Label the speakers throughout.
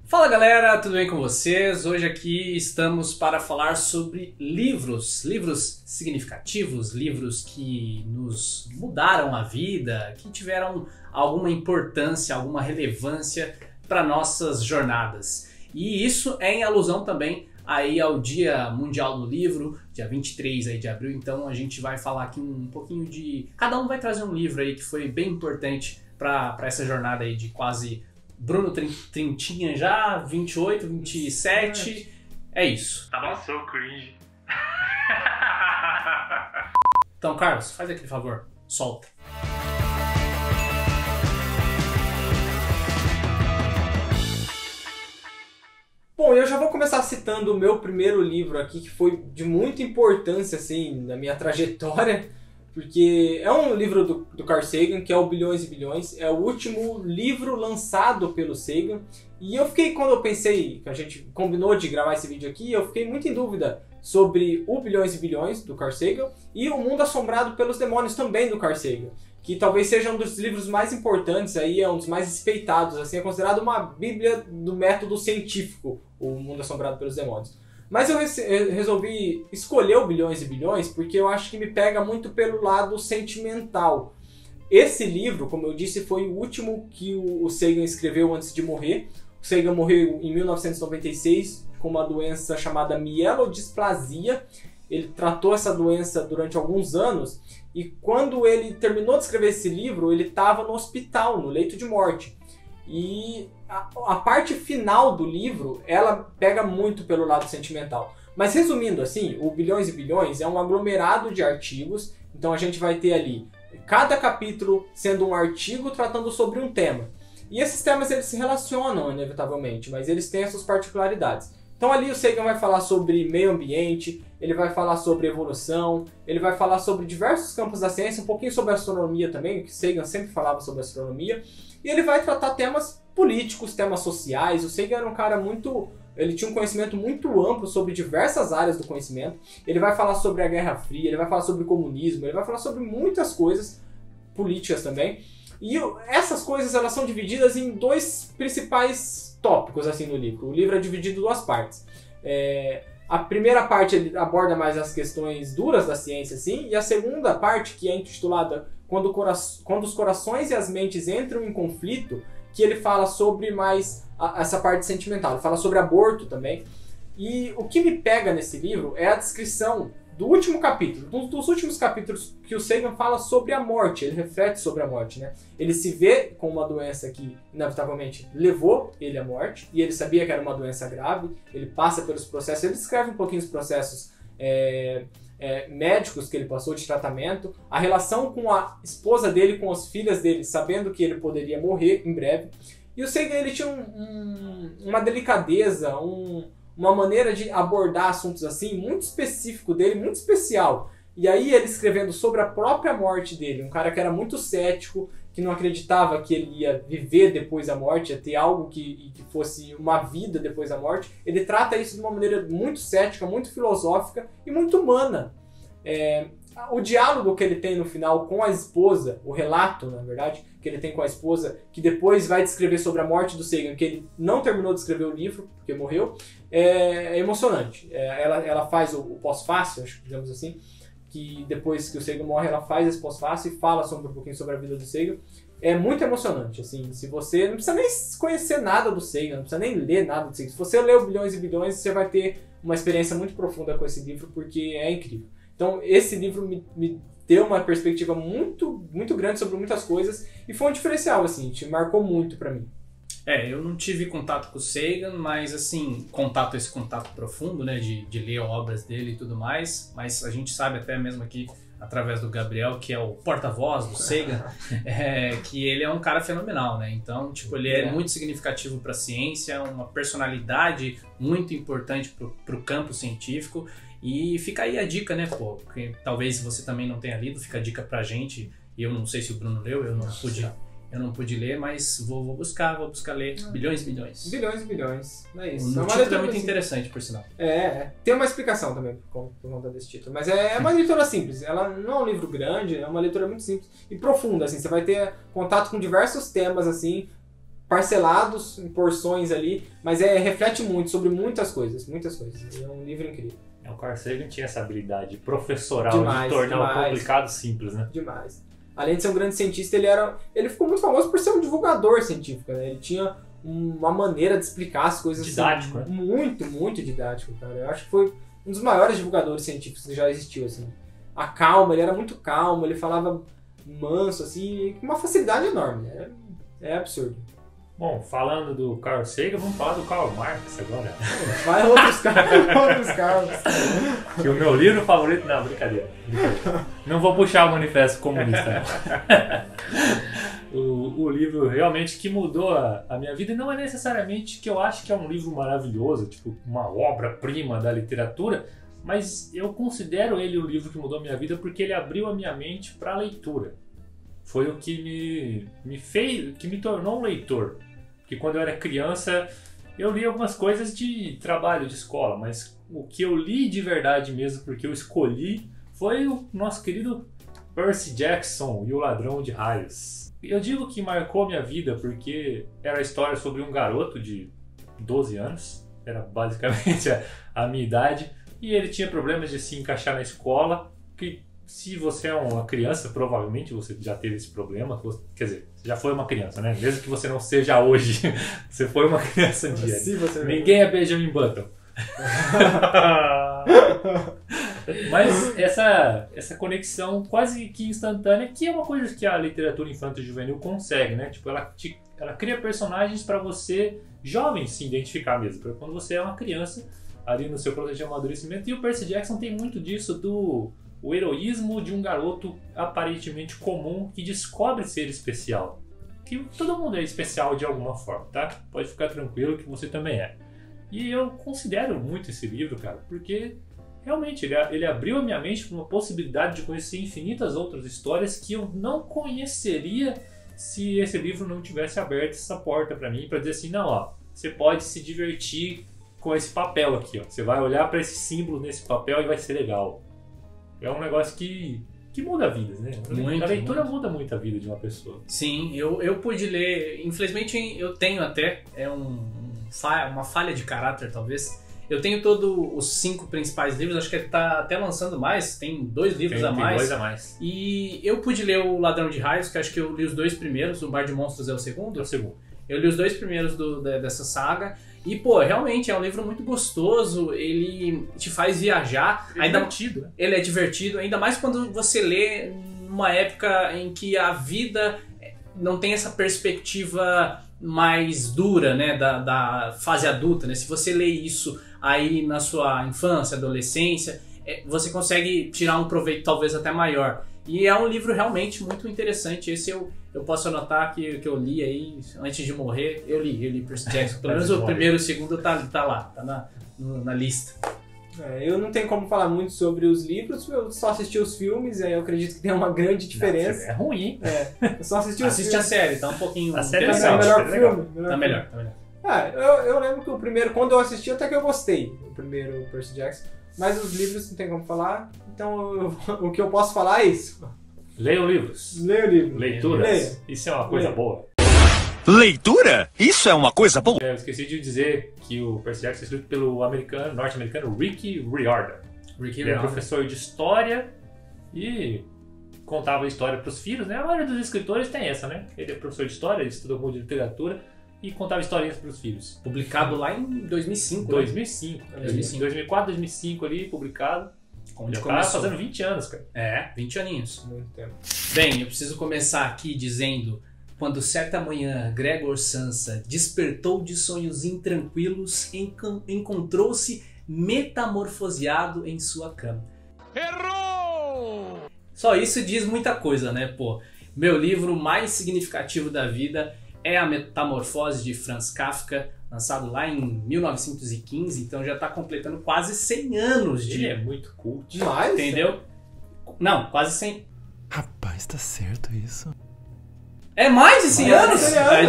Speaker 1: Fala galera, tudo bem com vocês? Hoje aqui estamos para falar sobre livros significativos, livros que nos mudaram a vida, que tiveram alguma importância, alguma relevância para nossas jornadas. E isso é em alusão também aí ao Dia Mundial do Livro, dia 23 aí de abril, então a gente vai falar aqui um pouquinho de... Cada um vai trazer um livro aí que foi bem importante para essa jornada aí de quase... Bruno trintinha já, 28, 27, é isso.
Speaker 2: Tá bom, sou cringe.
Speaker 1: Então, Carlos, faz aquele favor, solta.
Speaker 3: Bom, eu já vou começar citando o meu primeiro livro aqui, que foi de muita importância, assim, na minha trajetória, porque é um livro do Carl Sagan, que é o Bilhões e Bilhões, é o último livro lançado pelo Sagan, e eu fiquei, quando eu pensei, que a gente combinou de gravar esse vídeo aqui, eu fiquei muito em dúvida sobre o Bilhões e Bilhões, do Carl Sagan, e o Mundo Assombrado pelos Demônios, também do Carl Sagan, que talvez seja um dos livros mais importantes, aí, é um dos mais respeitados, assim, é considerado uma bíblia do método científico, o Mundo Assombrado pelos Demônios. Mas eu resolvi escolher o Bilhões e Bilhões porque eu acho que me pega muito pelo lado sentimental. Esse livro, como eu disse, foi o último que o Sagan escreveu antes de morrer. O Sagan morreu em 1996 com uma doença chamada mielodisplasia. Ele tratou essa doença durante alguns anos e quando ele terminou de escrever esse livro, ele estava no hospital, no leito de morte. E a parte final do livro, ela pega muito pelo lado sentimental. Mas resumindo assim, o Bilhões e Bilhões é um aglomerado de artigos. Então a gente vai ter ali cada capítulo sendo um artigo tratando sobre um tema. E esses temas eles se relacionam inevitavelmente, mas eles têm as suas particularidades. Então ali o Sagan vai falar sobre meio ambiente, ele vai falar sobre evolução, ele vai falar sobre diversos campos da ciência, um pouquinho sobre astronomia também, que Sagan sempre falava sobre astronomia. E ele vai tratar temas políticos, temas sociais. O Sagan era um cara ele tinha um conhecimento muito amplo sobre diversas áreas do conhecimento. Ele vai falar sobre a Guerra Fria, ele vai falar sobre o comunismo, ele vai falar sobre muitas coisas políticas também. E essas coisas elas são divididas em dois principais tópicos assim no livro. O livro é dividido em duas partes. A primeira parte ele aborda mais as questões duras da ciência, assim, e a segunda parte, que é intitulada Quando os corações e as mentes entram em conflito, que ele fala sobre mais essa parte sentimental. Ele fala sobre aborto também. E o que me pega nesse livro é a descrição do último capítulo, dos últimos capítulos que o Sagan fala sobre a morte. Ele reflete sobre a morte, né? Ele se vê com uma doença que, inevitavelmente, levou ele à morte, e ele sabia que era uma doença grave. Ele passa pelos processos, ele descreve um pouquinho os processos médicos que ele passou de tratamento, a relação com a esposa dele, com as filhas dele, sabendo que ele poderia morrer em breve. E o Sagan ele tinha uma delicadeza, uma maneira de abordar assuntos assim, muito específico dele, muito especial. E aí ele escrevendo sobre a própria morte dele, um cara que era muito cético, que não acreditava que ele ia viver depois da morte, ia ter algo que fosse uma vida depois da morte. Ele trata isso de uma maneira muito cética, muito filosófica e muito humana. O diálogo que ele tem no final com a esposa, o relato, na verdade, que ele tem com a esposa, que depois vai descrever sobre a morte do Sagan, que ele não terminou de escrever o livro, porque morreu, é emocionante. Ela faz o pós-fácil, acho que digamos assim, que depois que o Sagan morre, ela faz esse pós-fácil e fala um pouquinho sobre a vida do Sagan. É muito emocionante, assim, se você não precisa nem conhecer nada do Sagan, não precisa nem ler nada do Sagan. Se você ler o Bilhões e Bilhões, você vai ter uma experiência muito profunda com esse livro, porque é incrível. Então, esse livro me deu uma perspectiva muito, muito grande sobre muitas coisas e foi um diferencial, assim, te marcou muito pra mim.
Speaker 1: Eu não tive contato com o Sagan, mas assim, esse contato profundo, né, de ler obras dele e tudo mais, mas a gente sabe até mesmo aqui, através do Gabriel, que é o porta-voz do Sagan, que ele é um cara fenomenal, né, então, tipo, ele é muito significativo pra ciência, uma personalidade muito importante pro campo científico. E fica aí a dica, né, pô, porque talvez você também não tenha lido, fica a dica pra gente. Eu não sei se o Bruno leu, eu não pude ler, mas vou buscar ler Bilhões e Bilhões.
Speaker 3: Bilhões e Bilhões, é isso.
Speaker 1: O título é muito interessante, por sinal.
Speaker 3: Tem uma explicação também por conta desse título, mas é uma leitura simples. Ela não é um livro grande, é uma leitura muito simples e profunda, assim. Você vai ter contato com diversos temas, assim, parcelados em porções ali, mas reflete muito sobre muitas coisas, muitas coisas. É um livro incrível.
Speaker 2: O Carl Sagan tinha essa habilidade professoral
Speaker 3: Demais,
Speaker 2: de tornar o
Speaker 3: demais.
Speaker 2: complicado simples, né?
Speaker 3: Demais. Além de ser um grande cientista, ele ficou muito famoso por ser um divulgador científico, né? Ele tinha uma maneira de explicar as coisas
Speaker 2: Didático,
Speaker 3: assim,
Speaker 2: né?
Speaker 3: muito, muito didático, cara. Eu acho que foi um dos maiores divulgadores científicos que já existiu, assim. A calma, ele era muito calmo, ele falava manso, assim, com uma facilidade enorme. É absurdo.
Speaker 2: Bom, falando do Carl Sagan, vamos falar do Karl Marx agora.
Speaker 3: Vai outros caras.
Speaker 2: Que o meu livro favorito... Não, brincadeira. Não vou puxar o Manifesto Comunista. O livro realmente que mudou a minha vida, e não é necessariamente que eu acho que é um livro maravilhoso, tipo uma obra-prima da literatura, mas eu considero ele o livro que mudou a minha vida porque ele abriu a minha mente para a leitura. Foi o que me fez, que me tornou um leitor. Porque quando eu era criança, eu li algumas coisas de trabalho, de escola, mas o que eu li de verdade mesmo, porque eu escolhi, foi o nosso querido Percy Jackson e o Ladrão de Raios. Eu digo que marcou minha vida porque era a história sobre um garoto de 12 anos, era basicamente a minha idade, e ele tinha problemas de se encaixar na escola, que se você é uma criança, provavelmente você já teve esse problema, quer dizer, você já foi uma criança, né? Mesmo que você não seja hoje, você foi uma criança um dia. Ninguém é Benjamin Button. Mas essa conexão quase que instantânea, que é uma coisa que a literatura infanto-juvenil consegue, né? Tipo, ela cria personagens para você, jovem, se identificar mesmo. Pra quando você é uma criança, ali no seu processo de amadurecimento. E o Percy Jackson tem muito disso, o heroísmo de um garoto aparentemente comum que descobre ser especial. Que todo mundo é especial de alguma forma, tá? Pode ficar tranquilo que você também é. E eu considero muito esse livro, cara, porque realmente ele abriu a minha mente para uma possibilidade de conhecer infinitas outras histórias que eu não conheceria se esse livro não tivesse aberto essa porta para mim, para dizer assim, não, ó, você pode se divertir com esse papel aqui, ó. Você vai olhar para esse símbolo nesse papel e vai ser legal. É um negócio que muda vidas, né?
Speaker 1: Muito,
Speaker 2: a leitura
Speaker 1: muito.
Speaker 2: muda muito a vida de uma pessoa.
Speaker 1: Sim, eu pude ler, infelizmente eu tenho até, uma falha de caráter talvez, eu tenho todos os 5 principais livros, acho que ele tá até lançando mais, tem 2 livros a mais.
Speaker 2: Tem 2 a mais.
Speaker 1: E eu pude ler o Ladrão de Raios, que acho que eu li os 2 primeiros, o Bar de Monstros é o segundo?
Speaker 2: É o segundo.
Speaker 1: Eu li os 2 primeiros dessa saga, e pô, realmente é um livro muito gostoso, ele te faz viajar.
Speaker 2: Ele é divertido, né?
Speaker 1: Ele é divertido, ainda mais quando você lê numa época em que a vida não tem essa perspectiva mais dura, né, da fase adulta, né? Se você lê isso aí na sua infância, adolescência, você consegue tirar um proveito talvez até maior. E é um livro realmente muito interessante. Esse eu posso anotar que eu li aí antes de morrer. Eu li Percy Jackson. Pelo menos o primeiro e o segundo tá lá, tá na lista.
Speaker 3: Eu não tenho como falar muito sobre os livros, eu só assisti os filmes, aí eu acredito que tem uma grande diferença.
Speaker 2: É ruim.
Speaker 3: Eu só assisti os
Speaker 1: Assiste
Speaker 3: filmes.
Speaker 1: a série, tá um pouquinho...
Speaker 2: A série é
Speaker 3: É o melhor filme.
Speaker 1: Tá melhor.
Speaker 3: Eu lembro que o primeiro, quando eu assisti, até que eu gostei, o primeiro Percy Jackson. Mas os livros não tem como falar, então o que eu posso falar é isso.
Speaker 2: Leiam livros.
Speaker 3: Leia o livro.
Speaker 2: Leituras.
Speaker 3: Leia.
Speaker 2: Isso é uma coisa
Speaker 3: Leia.
Speaker 2: boa.
Speaker 4: Leitura? Isso é uma coisa boa.
Speaker 2: Eu esqueci de dizer que o Percy Jackson é escrito pelo norte-americano Rick Riordan. Ele é professor de história e contava história para os filhos, né? A maioria dos escritores tem essa, né? Ele é professor de história, ele estudou muito de literatura e contava historinhas para os filhos.
Speaker 1: Publicado lá em 2005.
Speaker 2: 2005.
Speaker 1: 2005.
Speaker 2: 2004, 2005 ali, publicado.
Speaker 1: Onde
Speaker 2: Já
Speaker 1: começou.
Speaker 2: tá fazendo 20 anos, cara.
Speaker 1: 20 aninhos.
Speaker 3: Muito tempo.
Speaker 1: Bem, eu preciso começar aqui dizendo: quando certa manhã Gregor Samsa despertou de sonhos intranquilos, encontrou-se metamorfoseado em sua cama.
Speaker 4: Errou!
Speaker 1: Só isso diz muita coisa, né, pô? Meu livro mais significativo da vida é A Metamorfose de Franz Kafka, lançado lá em 1915, então já está completando quase 100 anos de...
Speaker 2: Ele é muito cult.
Speaker 3: Demais.
Speaker 1: Entendeu? Não, quase 100.
Speaker 5: Rapaz, tá certo isso?
Speaker 1: É mais de 100 anos?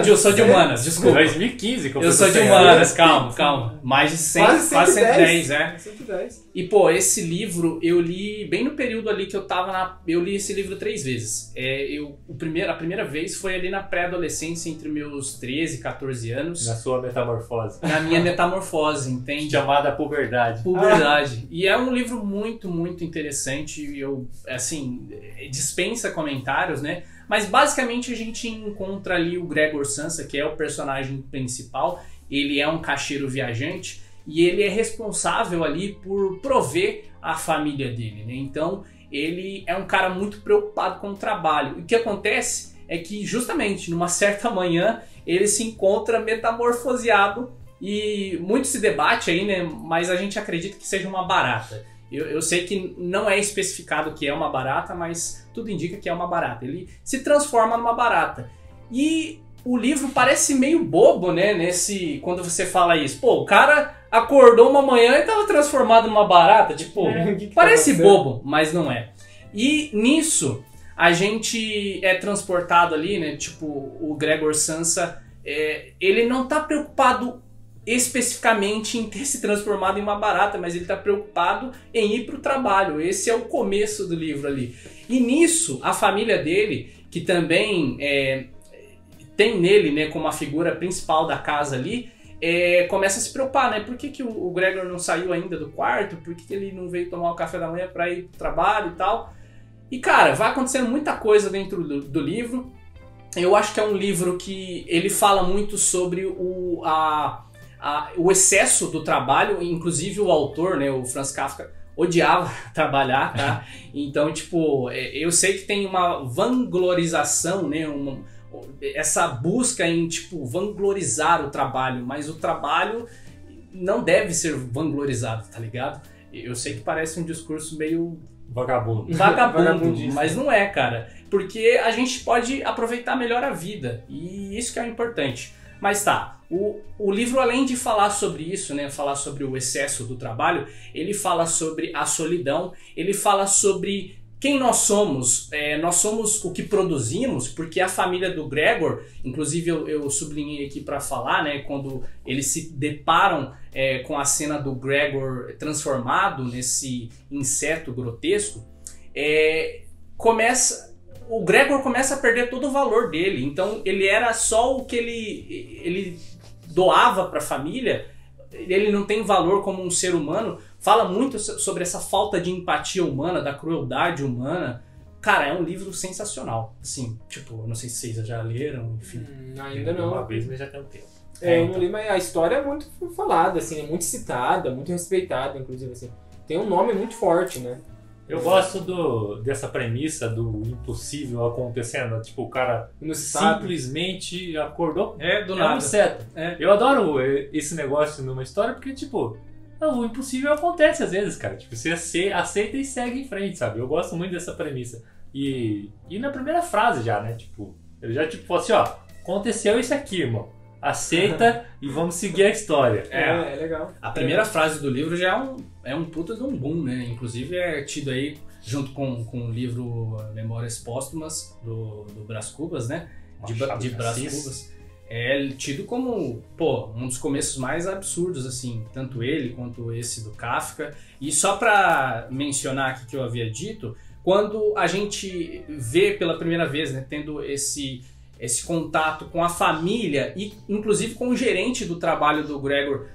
Speaker 1: Eu sou de humanas, desculpa.
Speaker 2: 2015 que
Speaker 1: Eu sou de humanas, calma. Mais de 100, quase 110, é.
Speaker 3: 110.
Speaker 1: E, pô, esse livro eu li bem no período ali que eu tava eu li esse livro 3 vezes. A primeira vez foi ali na pré-adolescência, entre meus 13 e 14 anos.
Speaker 2: Na sua metamorfose.
Speaker 1: Na minha metamorfose, entende?
Speaker 2: Chamada puberdade.
Speaker 1: Puberdade. E é um livro muito, muito interessante. Eu, assim, dispensa comentários, né? Mas basicamente a gente encontra ali o Gregor Samsa, que é o personagem principal. Ele é um caixeiro viajante e ele é responsável ali por prover a família dele, né? Então ele é um cara muito preocupado com o trabalho. E o que acontece é que justamente numa certa manhã ele se encontra metamorfoseado e muito se debate aí, né? Mas a gente acredita que seja uma barata. Eu sei que não é especificado que é uma barata, mas tudo indica que é uma barata. Ele se transforma numa barata. E o livro parece meio bobo, né? Quando você fala isso. Pô, o cara acordou uma manhã e estava transformado numa barata. Tipo, parece bobo, mas não é. E nisso, a gente é transportado ali, né? Tipo, o Gregor Samsa, ele não tá preocupado especificamente em ter se transformado em uma barata, mas ele está preocupado em ir para o trabalho. Esse é o começo do livro ali. E nisso, a família dele, que também tem nele, né, como a figura principal da casa ali, começa a se preocupar, né? Por que o Gregor não saiu ainda do quarto? Por que ele não veio tomar o café da manhã para ir para o trabalho e tal? E, cara, vai acontecendo muita coisa dentro do livro. Eu acho que é um livro que ele fala muito sobre o excesso do trabalho. Inclusive o autor, né, o Franz Kafka, odiava trabalhar, tá? Então, tipo, eu sei que tem uma vanglorização, né, essa busca em, tipo, vanglorizar o trabalho, mas o trabalho não deve ser vanglorizado, tá ligado? Eu sei que parece um discurso meio
Speaker 2: vagabundo,
Speaker 1: mas não é, cara, porque a gente pode aproveitar melhor a vida, e isso que é o importante. Mas tá, o livro, além de falar sobre isso, né, falar sobre o excesso do trabalho, ele fala sobre a solidão, ele fala sobre quem nós somos o que produzimos, porque a família do Gregor, inclusive eu sublinhei aqui para falar, né, quando eles se deparam com a cena do Gregor transformado nesse inseto grotesco, o Gregor começa a perder todo o valor dele. Então ele era só o que ele doava para a família, ele não tem valor como um ser humano. Fala muito sobre essa falta de empatia humana, da crueldade humana. Cara, é um livro sensacional. Assim, tipo, não sei se vocês já leram, enfim.
Speaker 3: Ainda não.
Speaker 2: Uma vez, mas já tem um tempo.
Speaker 3: Eu não li, mas a história é muito falada, assim, é muito citada, muito respeitada, inclusive, assim. Tem um nome muito forte, né?
Speaker 2: Eu gosto dessa premissa do impossível acontecendo. Tipo, o cara simplesmente acordou.
Speaker 1: Do nada.
Speaker 2: Um inseto. Eu adoro esse negócio numa história porque, tipo, o impossível acontece às vezes, cara. Tipo, você aceita e segue em frente, sabe? Eu gosto muito dessa premissa. E na primeira frase já, né? Tipo, ele já tipo falou assim, ó, aconteceu isso aqui, irmão. Aceita e vamos seguir a história.
Speaker 3: É legal.
Speaker 1: A primeira frase do livro já é um puta de um boom, né? Inclusive é tido aí, junto com o livro Memórias Póstumas, do Brás Cubas, né? De Brás Cubas. É tido como, um dos começos mais absurdos, assim, tanto ele quanto esse do Kafka. E só pra mencionar aqui que eu havia dito, quando a gente vê pela primeira vez, né, tendo esse contato com a família e inclusive com o gerente do trabalho do Gregor,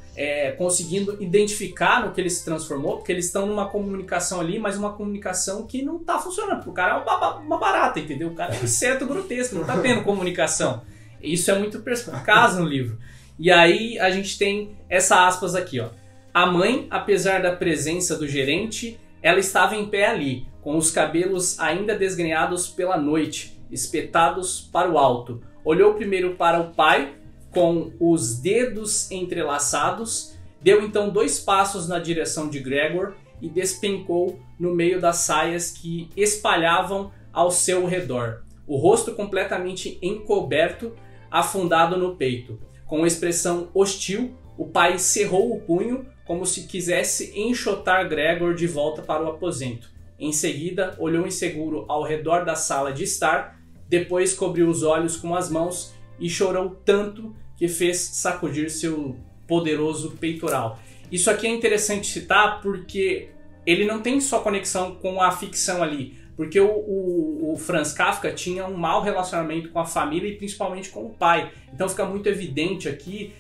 Speaker 1: conseguindo identificar no que ele se transformou, porque eles estão numa comunicação ali, mas uma comunicação que não tá funcionando, porque o cara é uma barata, entendeu? O cara é um inseto grotesco, não tá tendo comunicação. Isso é muito perspicaz no livro. E aí a gente tem essa aspas aqui, ó. A mãe, apesar da presença do gerente, ela estava em pé ali, com os cabelos ainda desgrenhados pela noite, espetados para o alto. Olhou primeiro para o pai, com os dedos entrelaçados, deu então 2 passos na direção de Gregor e despencou no meio das saias que espalhavam ao seu redor. O rosto completamente encoberto, afundado no peito. Com expressão hostil, o pai cerrou o punho como se quisesse enxotar Gregor de volta para o aposento. Em seguida, olhou inseguro ao redor da sala de estar, depois cobriu os olhos com as mãos e chorou tanto que fez sacudir seu poderoso peitoral. Isso aqui é interessante citar porque ele não tem só conexão com a ficção ali, porque o Franz Kafka tinha um mau relacionamento com a família e principalmente com o pai. Então fica muito evidente aqui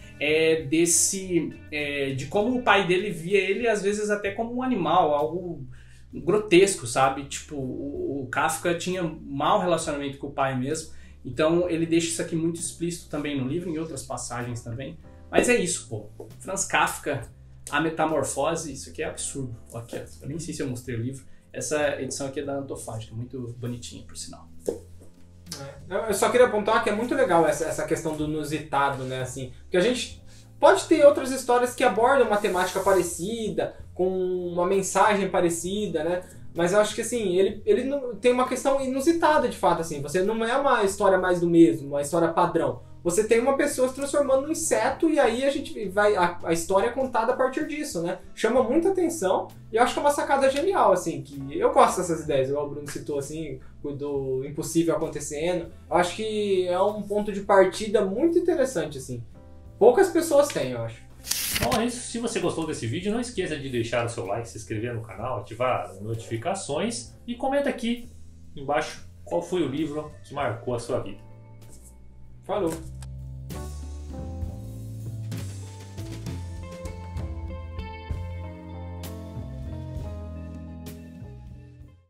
Speaker 1: de como o pai dele via ele às vezes até como um animal, algo grotesco, sabe? Tipo, o Kafka tinha um mau relacionamento com o pai mesmo. Então ele deixa isso aqui muito explícito também no livro, em outras passagens também. Mas é isso, pô. Franz Kafka, A Metamorfose, isso aqui é absurdo. Aqui, eu nem sei se eu mostrei o livro. Essa edição aqui é da Antofágica, muito bonitinha, por sinal.
Speaker 3: Eu só queria apontar que é muito legal essa questão do inusitado, né? Assim, porque a gente pode ter outras histórias que abordam uma temática parecida, com uma mensagem parecida, né? Mas eu acho que assim, ele não, tem uma questão inusitada de fato, assim. Você não é uma história mais do mesmo, uma história padrão. Você tem uma pessoa se transformando num inseto e aí a história é contada a partir disso, né? Chama muita atenção e eu acho que é uma sacada genial, assim, que eu gosto dessas ideias, igual o Bruno citou, assim, do impossível acontecendo. Eu acho que é um ponto de partida muito interessante, assim. Poucas pessoas têm, eu acho.
Speaker 2: Bom, é isso. Se você gostou desse vídeo, não esqueça de deixar o seu like, se inscrever no canal, ativar as notificações e comenta aqui embaixo qual foi o livro que marcou a sua vida.
Speaker 3: Falou!